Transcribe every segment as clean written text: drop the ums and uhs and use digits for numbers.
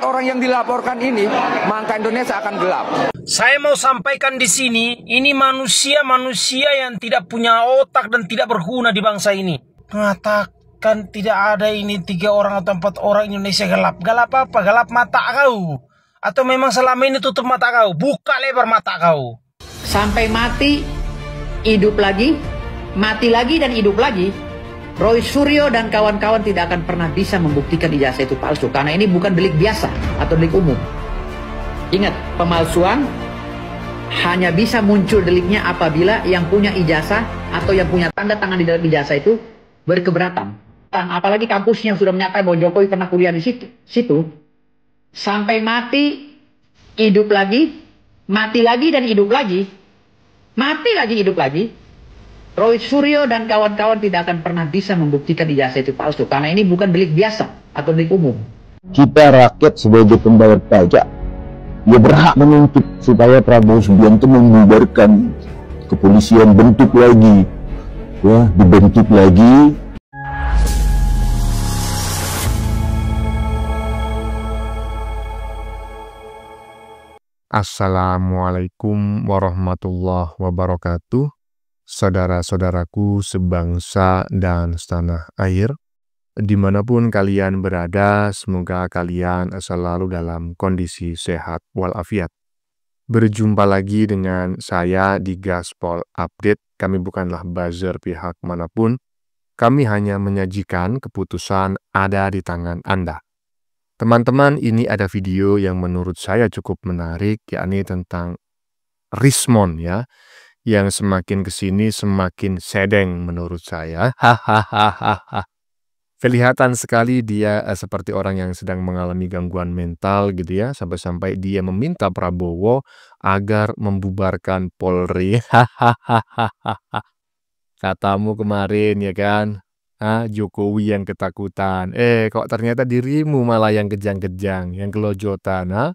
orang yang dilaporkan ini, maka Indonesia akan gelap. Saya mau sampaikan di sini, ini manusia-manusia yang tidak punya otak dan tidak berguna di bangsa ini. Mengatakan tidak ada ini 3 orang atau 4 orang Indonesia gelap. Gelap apa? Gelap mata kau. Atau memang selama ini tutup mata kau? Buka lebar mata kau. Sampai mati, hidup lagi, mati lagi dan hidup lagi. Roy Suryo dan kawan-kawan tidak akan pernah bisa membuktikan ijazah itu palsu. Karena ini bukan delik biasa atau delik umum. Ingat, pemalsuan hanya bisa muncul deliknya apabila yang punya ijazah atau yang punya tanda tangan di dalam ijazah itu berkeberatan. Apalagi kampusnya sudah menyatakan bahwa Jokowi pernah kuliah di situ. Sampai mati, hidup lagi, mati lagi dan hidup lagi. Mati lagi, hidup lagi. Roy Suryo dan kawan-kawan tidak akan pernah bisa membuktikan ijazah itu palsu. Karena ini bukan delik biasa atau delik umum. Kita rakyat sebagai pembayar pajak, ya berhak menuntut supaya Prabowo Subianto membubarkan kepolisian, bentuk lagi, ya dibentuk lagi. Assalamualaikum warahmatullahi wabarakatuh. Saudara-saudaraku sebangsa dan setanah air, dimanapun kalian berada, semoga kalian selalu dalam kondisi sehat walafiat. Berjumpa lagi dengan saya di Gaspol Update. Kami bukanlah buzzer pihak manapun, kami hanya menyajikan keputusan ada di tangan Anda. Teman-teman, ini ada video yang menurut saya cukup menarik, yakni tentang Rismon ya, yang semakin kesini semakin sedeng menurut saya. Hahaha. Kelihatan sekali dia seperti orang yang sedang mengalami gangguan mental gitu ya, sampai-sampai dia meminta Prabowo agar membubarkan Polri. Hahaha. Katamu kemarin ya kan, Jokowi yang ketakutan. Kok ternyata dirimu malah yang kejang-kejang, yang kelojotan.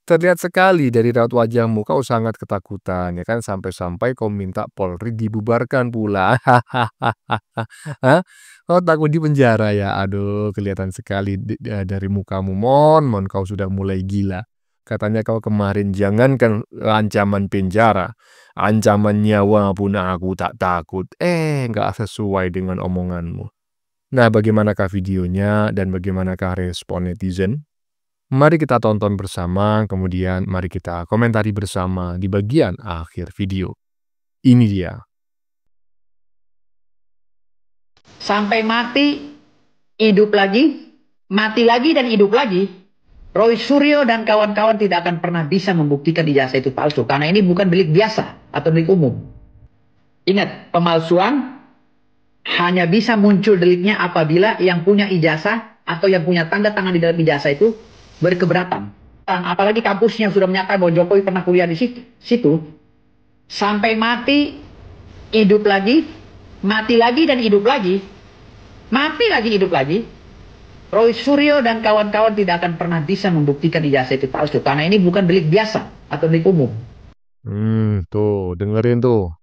Terlihat sekali dari raut wajahmu kau sangat ketakutan ya kan, sampai-sampai kau minta Polri dibubarkan pula. Kau takut di penjara ya? Aduh, kelihatan sekali dari mukamu. Mon kau sudah mulai gila. Katanya kau kemarin jangankan ancaman penjara, ancaman nyawa pun aku tak takut. Nggak sesuai dengan omonganmu. Nah, bagaimanakah videonya dan bagaimanakah respon netizen? Mari kita tonton bersama, kemudian mari kita komentari bersama di bagian akhir video. Ini dia. Sampai mati, hidup lagi, mati lagi dan hidup lagi. Roy Suryo dan kawan-kawan tidak akan pernah bisa membuktikan ijazah itu palsu. Karena ini bukan delik biasa atau delik umum. Ingat, pemalsuan hanya bisa muncul deliknya apabila yang punya ijazah atau yang punya tanda tangan di dalam ijazah itu berkeberatan. Apalagi kampusnya sudah menyatakan bahwa Jokowi pernah kuliah di situ. Sampai mati, hidup lagi, mati lagi dan hidup lagi. Mati lagi, hidup lagi. Roy Suryo dan kawan-kawan tidak akan pernah bisa membuktikan ijazah itu palsu. Karena ini bukan delik biasa atau delik umum. Tuh, dengerin tuh.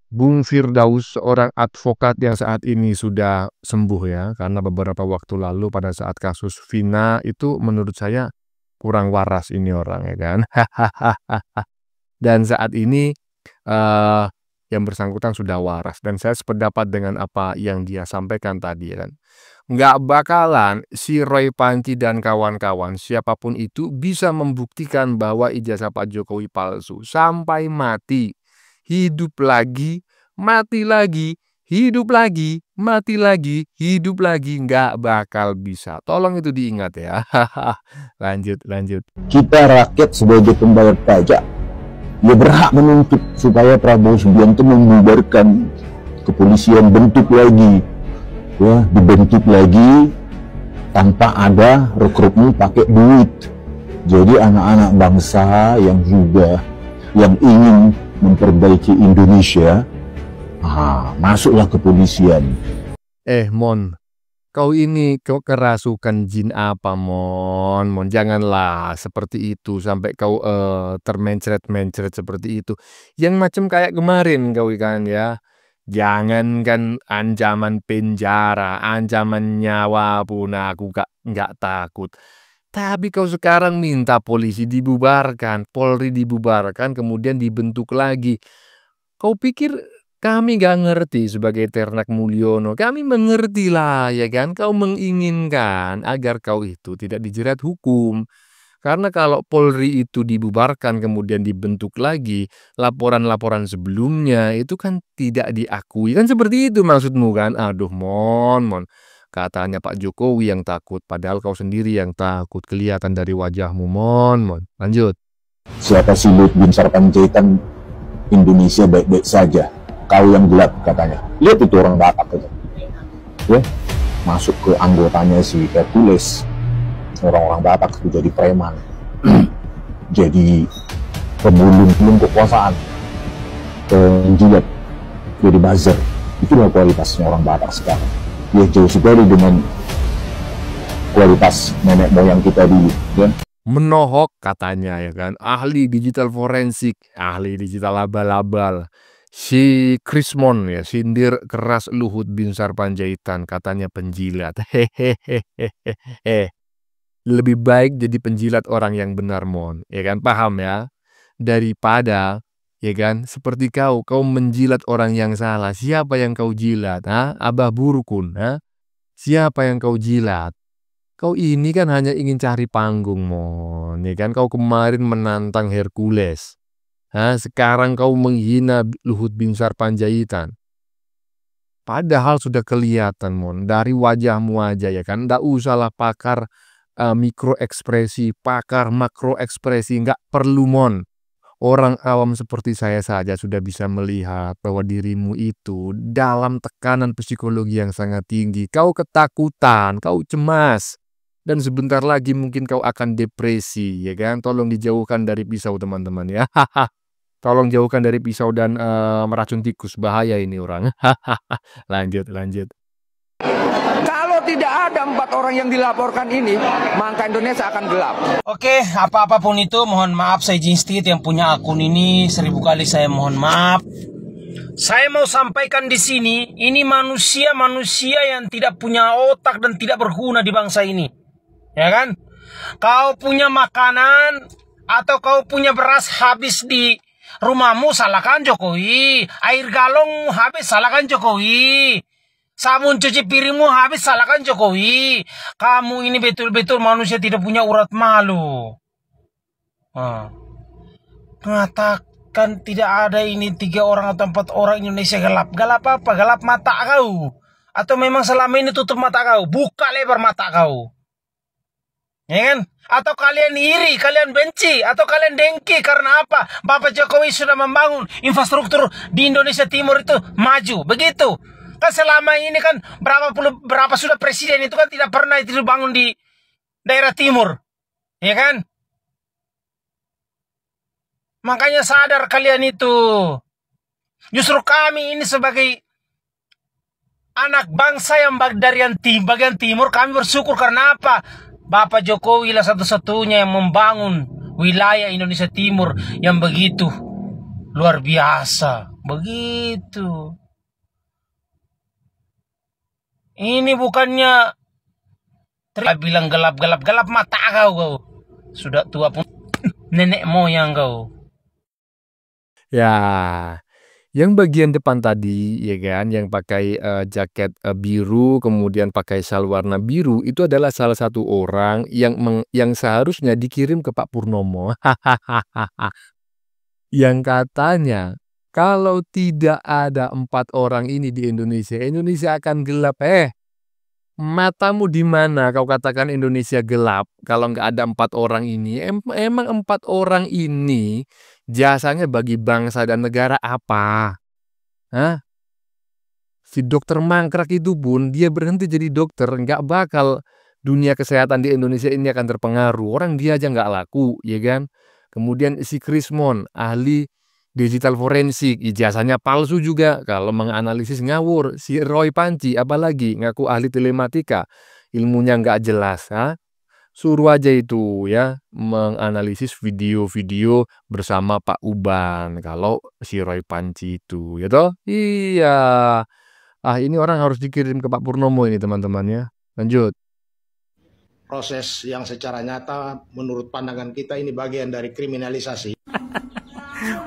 Bung Firdaus, seorang advokat yang saat ini sudah sembuh ya, karena beberapa waktu lalu pada saat kasus Vina itu menurut saya kurang waras ini orang ya kan. Dan saat ini yang bersangkutan sudah waras, dan saya sependapat dengan apa yang dia sampaikan tadi ya kan. Nggak bakalan si Roy Panci dan kawan-kawan siapapun itu bisa membuktikan bahwa ijazah Pak Jokowi palsu sampai mati. Hidup lagi, mati lagi, hidup lagi, mati lagi, hidup lagi, nggak bakal bisa. Tolong itu diingat ya. Lanjut. Kita rakyat sebagai pembayar pajak, ya berhak menuntut supaya Prabowo Subianto membubarkan kepolisian, bentuk lagi, ya dibentuk lagi tanpa ada rekrutmen pakai duit. Jadi anak-anak bangsa yang ingin memperbaiki Indonesia, masuklah kepolisian. Mon, kau ini kau kerasukan jin apa, Mon? Janganlah seperti itu sampai kau termencret-mencret seperti itu. Yang macam kayak kemarin kau kan ya. Jangankan ancaman penjara, ancaman nyawa pun aku nggak takut. Tapi kau sekarang minta polisi dibubarkan, Polri dibubarkan, kemudian dibentuk lagi. Kau pikir kami gak ngerti sebagai Ternak Mulyono? Kami mengerti lah, ya kan? Kau menginginkan agar kau itu tidak dijerat hukum. Karena kalau Polri itu dibubarkan kemudian dibentuk lagi, laporan-laporan sebelumnya itu kan tidak diakui. Kan seperti itu maksudmu kan? Aduh, mon. Katanya Pak Jokowi yang takut, padahal kau sendiri yang takut. Kelihatan dari wajahmu, mon. Lanjut. Siapa si Luhut bin Sarpanjaitan, Indonesia baik-baik saja, kau yang gelap katanya. Lihat itu orang Batak itu, ya, masuk ke anggotanya si Hercules, orang-orang Batak itu jadi preman, jadi pemulung kekuasaan, penjilat, jadi buzzer. Itulah kualitasnya orang Batak sekarang. Ya jauh sekali dengan kualitas nenek moyang kita dulu, ya. Menohok katanya, ya kan, ahli digital forensik, ahli digital abal-abal. Si Krismon ya sindir keras Luhut bin Sarpanjaitan, katanya penjilat. Hehehe. Lebih baik jadi penjilat orang yang benar, mon, ya kan, paham ya, daripada, ya kan, seperti kau menjilat orang yang salah. Siapa yang kau jilat, ha? Abah Burukun, ha? Siapa yang kau jilat? Kau ini kan hanya ingin cari panggung, mon, ya kan? Kau kemarin menantang Hercules, ha? Sekarang kau menghina Luhut bin Sarpanjaitan. Padahal sudah kelihatan, mon, dari wajahmu aja, ya kan? Nggak usahlah pakar mikro ekspresi, pakar makro ekspresi, nggak perlu, mon. Orang awam seperti saya saja sudah bisa melihat bahwa dirimu itu dalam tekanan psikologi yang sangat tinggi. Kau ketakutan, kau cemas, dan sebentar lagi mungkin kau akan depresi, ya kan? Tolong dijauhkan dari pisau, teman-teman, ya. Tolong jauhkan dari pisau dan meracun tikus, bahaya ini orang. Lanjut. Kalau tidak ada 4 orang yang dilaporkan ini, maka Indonesia akan gelap. Oke, apapun itu, mohon maaf saya Jinstit yang punya akun ini 1000 kali saya mohon maaf. Saya mau sampaikan di sini, ini manusia yang tidak punya otak dan tidak berguna di bangsa ini. Ya kan? Kau punya makanan atau kau punya beras habis di rumahmu, salahkan Jokowi. Air galon habis, salahkan Jokowi. Sabun cuci piringmu habis, salahkan Jokowi. Kamu ini betul-betul manusia tidak punya urat malu. Mengatakan tidak ada ini 3 orang atau 4 orang Indonesia gelap. Gelap apa? Gelap mata kau. Atau memang selama ini tutup mata kau? Buka lebar mata kau. Ya kan? Atau kalian iri, kalian benci, atau kalian dengki karena apa? Bapak Jokowi sudah membangun infrastruktur di Indonesia Timur itu maju. Begitu. Kan selama ini kan berapa sudah presiden itu kan tidak pernah itu dibangun di daerah timur. Ya kan? Makanya sadar kalian itu. Justru kami ini sebagai anak bangsa yang bagian timur, kami bersyukur karena apa? Bapak Jokowi lah satu-satunya yang membangun wilayah Indonesia Timur yang begitu luar biasa. Begitu. Ini bukannya bilang gelap mata kau. Sudah tua pun nenek moyang kau. Ya, yang bagian depan tadi, ya kan, yang pakai jaket biru kemudian pakai syal warna biru, itu adalah salah satu orang yang seharusnya dikirim ke Pak Purnomo. Yang katanya kalau tidak ada 4 orang ini di Indonesia akan gelap. Matamu di mana kau katakan Indonesia gelap kalau nggak ada 4 orang ini? Emang 4 orang ini jasanya bagi bangsa dan negara apa? Hah? Si dokter mangkrak itu pun dia berhenti jadi dokter, nggak bakal dunia kesehatan di Indonesia ini akan terpengaruh. Orang dia aja nggak laku, ya kan? Kemudian si Krismon, ahli digital forensik, ijazahnya palsu juga, kalau menganalisis ngawur. Si Roy Panci apalagi ngaku ahli telematika, ilmunya nggak jelas. Suruh aja itu ya menganalisis video-video bersama Pak Uban kalau si Roy Panci itu, ya toh? Iya. Ini orang harus dikirim ke Pak Purnomo ini, teman-teman ya. Lanjut. proses yang secara nyata menurut pandangan kita ini bagian dari kriminalisasi.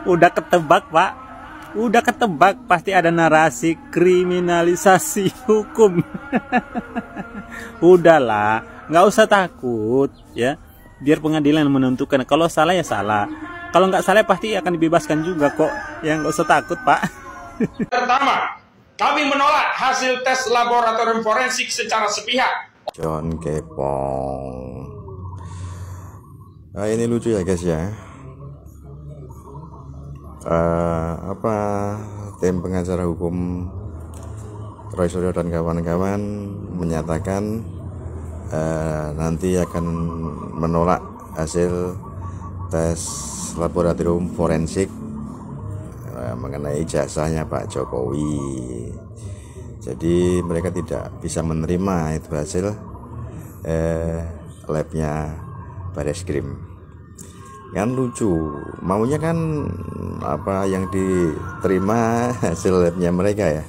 Udah ketebak, Pak. Udah ketebak, pasti ada narasi kriminalisasi hukum. Udahlah, nggak usah takut ya. Biar pengadilan menentukan. Kalau salah ya salah. Kalau nggak salah pasti akan dibebaskan juga kok. Ya nggak usah takut, Pak. Pertama, kami menolak hasil tes laboratorium forensik secara sepihak. John Kepong. Nah, ini lucu ya guys ya. Tim pengacara hukum Roy Suryo dan kawan-kawan menyatakan nanti akan menolak hasil tes laboratorium forensik mengenai ijazahnya Pak Jokowi. Jadi mereka tidak bisa menerima itu hasil labnya Bareskrim. Kan lucu, maunya kan apa yang diterima hasil labnya mereka ya.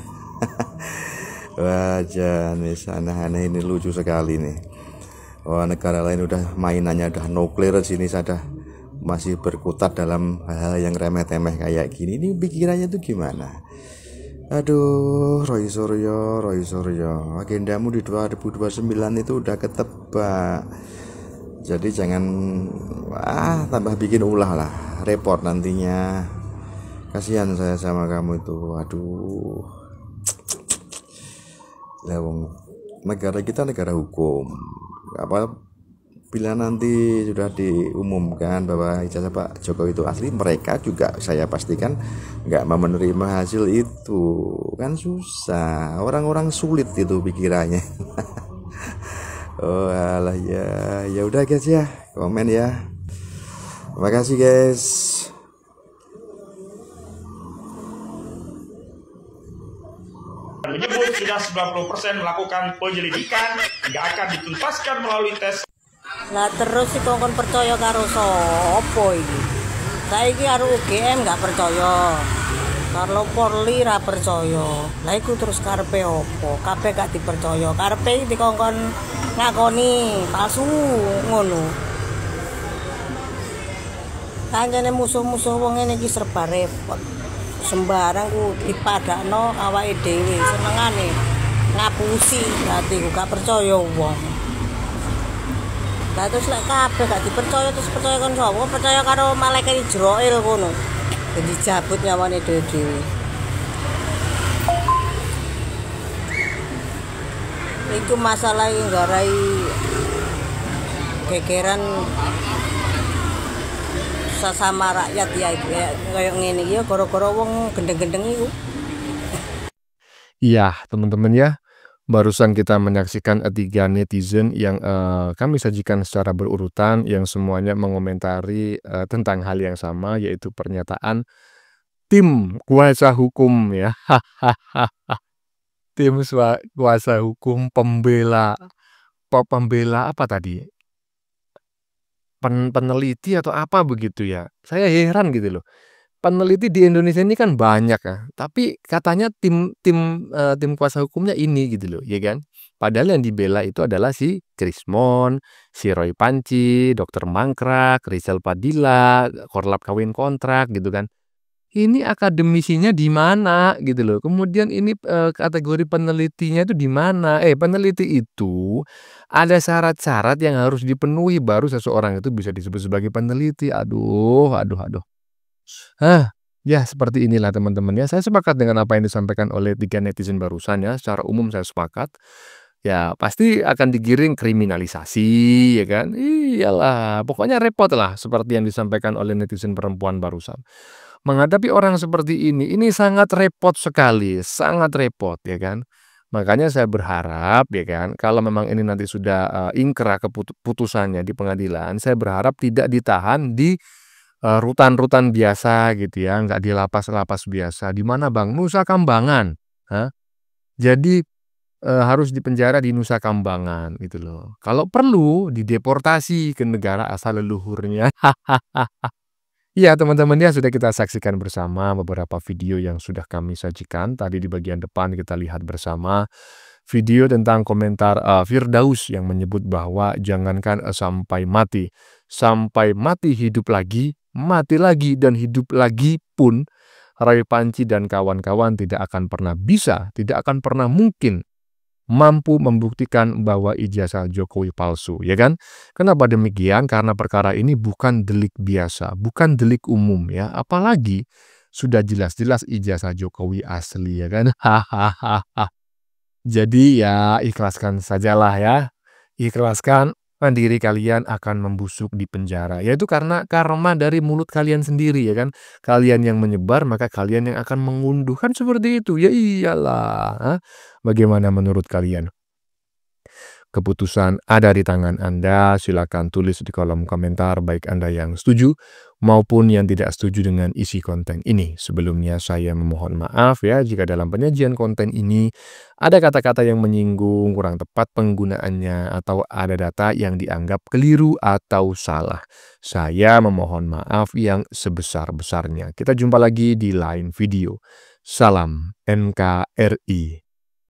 Wajah nih aneh-aneh, ini lucu sekali nih. Wah, negara lain udah mainannya udah nuklir, sini saja masih berkutat dalam hal-hal yang remeh-temeh kayak gini. Ini pikirannya tuh gimana? Aduh, Roy Suryo, agendamu di 2029 itu udah ketebak. Jadi jangan tambah bikin ulah lah, repot nantinya. Kasihan saya sama kamu itu. Aduh. Lawang negara kita negara hukum. Bila nanti sudah diumumkan bahwa ijazah Pak Jokowi itu asli, mereka juga saya pastikan nggak mau menerima hasil itu. Kan susah, orang-orang sulit itu pikirannya. Oh alah ya udah guys ya, komen ya. Terima kasih guys. Menyebut sudah 90% melakukan penyelidikan, nggak akan dituntaskan melalui tes. Lah terus si kongkon percaya karo sopo iki? Saiki karo UGM nggak percaya. Karo Polri ra percaya. Lah iku terus karepe opo? Kabeh gak dipercaya. Karepe dikongkon ngakoni palsu ngono. Kancane musuh-musuh wong ngene iki serba repot. Sembarang ku dipadakno awake dhewe, senengane ngapusi berarti gak percaya wong. Lah terus lek kabeh gak dipercaya, terus percaya kon sapa? Percaya karo malaikat Israil ngono. Jadi cabut nyawane dhewe-dhewe. Iku masalah nggarai gegeran sesama rakyat ya kayak ngene iki ya gara-gara wong gendeng-gendeng iku. Iya, teman-teman ya. Barusan kita menyaksikan 3 netizen yang kami sajikan secara berurutan yang semuanya mengomentari tentang hal yang sama, yaitu pernyataan tim kuasa hukum ya. Tim kuasa hukum pembela apa tadi? Peneliti atau apa begitu ya. Saya heran gitu loh. Peneliti di Indonesia ini kan banyak ya, tapi katanya tim kuasa hukumnya ini gitu loh, ya kan? Padahal yang dibela itu adalah si Krismon, si Roy Panci, Dr. Mangkrak, Rizal Padilla, korlap kawin kontrak gitu kan. Ini akademisinya di mana gitu loh. Kemudian ini kategori penelitinya itu di mana? Peneliti itu ada syarat-syarat yang harus dipenuhi baru seseorang itu bisa disebut sebagai peneliti. Aduh. Ya seperti inilah teman-teman ya. Saya sepakat dengan apa yang disampaikan oleh 3 netizen barusan ya. Secara umum saya sepakat. Ya pasti akan digiring kriminalisasi ya kan. Iyalah, pokoknya repot lah seperti yang disampaikan oleh netizen perempuan barusan. Menghadapi orang seperti ini sangat repot sekali, sangat repot ya kan. Makanya saya berharap ya kan, kalau memang ini nanti sudah ingkrah keputusannya di pengadilan, saya berharap tidak ditahan di rutan-rutan biasa gitu ya, nggak di lapas-lapas biasa. Di mana Bang? Nusa Kambangan. Jadi harus dipenjara di Nusa Kambangan gitu loh. Kalau perlu dideportasi ke negara asal leluhurnya. Iya teman-teman ya, sudah kita saksikan bersama beberapa video yang sudah kami sajikan. Tadi di bagian depan kita lihat bersama video tentang komentar Firdaus yang menyebut bahwa jangankan sampai mati hidup lagi, mati lagi dan hidup lagi pun Roy Panci dan kawan-kawan tidak akan pernah bisa, tidak akan pernah mungkin mampu membuktikan bahwa ijazah Jokowi palsu, ya kan? Kenapa demikian? Karena perkara ini bukan delik biasa, bukan delik umum ya, apalagi sudah jelas-jelas ijazah Jokowi asli, ya kan? Hahaha. Jadi ya ikhlaskan sajalah ya. Ikhlaskan, diri kalian akan membusuk di penjara. Yaitu karena karma dari mulut kalian sendiri, ya kan? Kalian yang menyebar, maka kalian yang akan mengunduh. Kan seperti itu. Ya iyalah. Bagaimana menurut kalian? Keputusan ada di tangan Anda. Silakan tulis di kolom komentar baik Anda yang setuju maupun yang tidak setuju dengan isi konten ini. Sebelumnya saya memohon maaf ya jika dalam penyajian konten ini ada kata-kata yang menyinggung, kurang tepat penggunaannya, atau ada data yang dianggap keliru atau salah. Saya memohon maaf yang sebesar-besarnya. Kita jumpa lagi di lain video. Salam NKRI.